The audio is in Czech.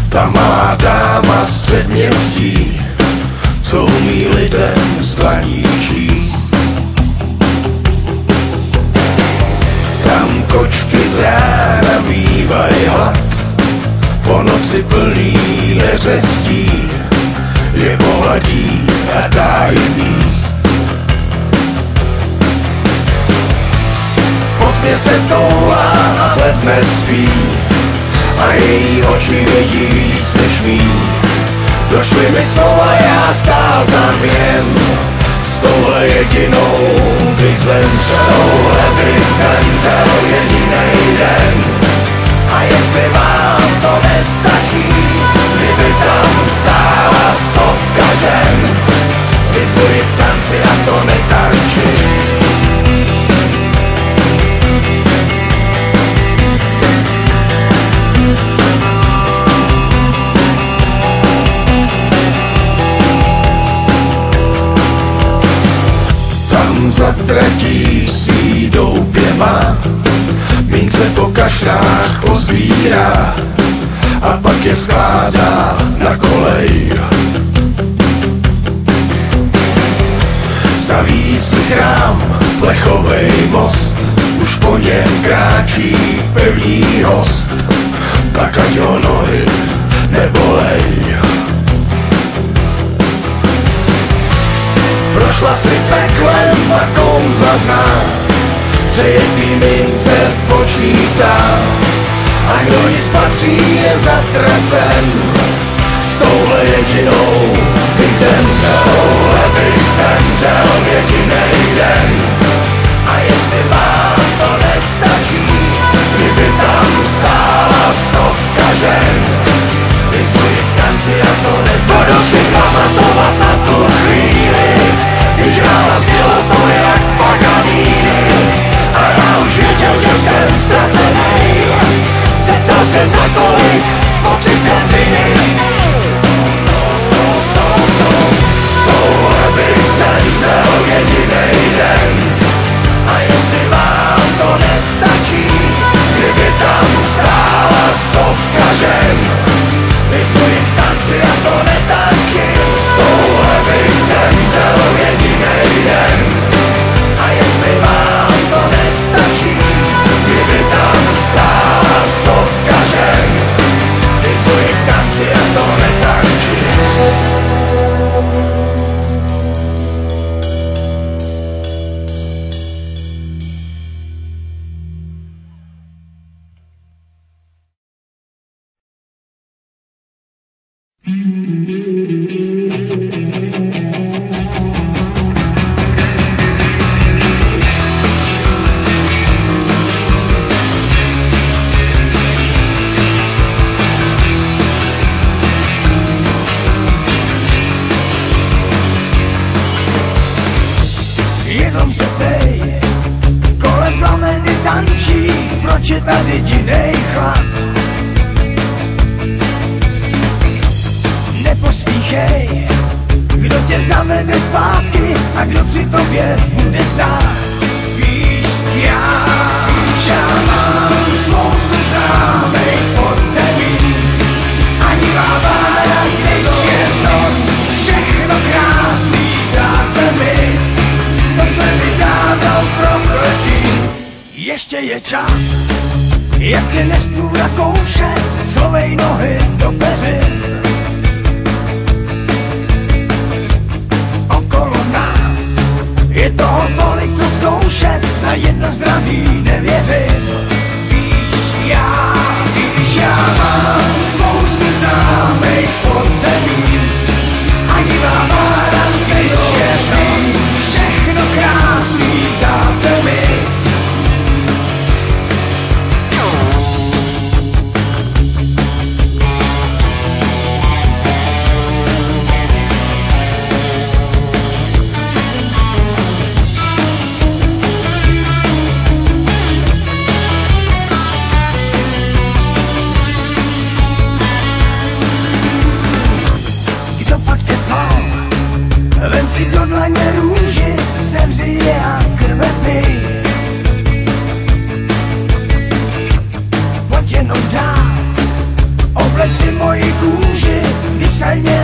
Ta malá dáma z předměstí, co umí lidem z dlaní číst. Tam kočky z rána mývají hlad, po noci plný neřestí, je pohladí a dá jim jíst. Pod mě se toulá a ledne spí, a její oči vědí víc než mý. Došly mi slova, já stál tam jen, s touhle jedinou bych zemřel. Touhle bych zemřel jedinej den. A jestli vám to nestačí, kdyby tam stála 100 žen, vyzvuji k tanci a to netančí. Za tratí si doupěma, mince po kašrách pozbírá a pak je skládá na kolej. Staví si chrám, plechovej most, už po něm kráčí pevný host, tak ať ho nohy nebolej. Prošla si peklem a kouzla zná, přejetý mince počítá, a kdo jí spatří je zatracen. S touhle jedinou bych zemřel, touhle bych zemřel jedinej den. A jestli vám to nestačí, kdyby tam stála 100 žen, vyzvuji k tanci a to nebudu. Budu si pamatovat na tu chvíli, když rána znělo to jak Paganini, a já už věděl, že jsem ztracený. Zeptal jsem za tolik s pocitem viny. Z touhle bych zemřel jedinej den. A jestli vám to nestačí, kdyby tam stála 100 žen, vyzvuji k tanci a to netančím. Z touhle bych zemřel jedinej den. A jestli vám to nestačí, kdyby tam stála 100 žen, vyzvuji k tanci a to netančím. Jenom se ptej, kolem plameny tančí, proč je tady divnej chlad. Nepospíchej, kdo tě zavede zpátky a kdo při tobě bude stát. Víš, já mám svou sezámej pod zemí, ani vábára si je noc, všechno krásný zdá se mi. To jsme mi dávno prokletí, ještě je čas, jak tě nestůra kouše, schovej nohy do peřin. Okolo nás je toho tolik, co zkoušet, na jedno zdraví nevěřím. Víš, já mám spoustu známej pod zemí, a divá mára si je noc, všechno krásný zdá se mi. Kdo pak tě zval? Vem si do dlaně růži, sevři je a krve pij. Pojď jenom dál, obleč si moji kůži, když se mě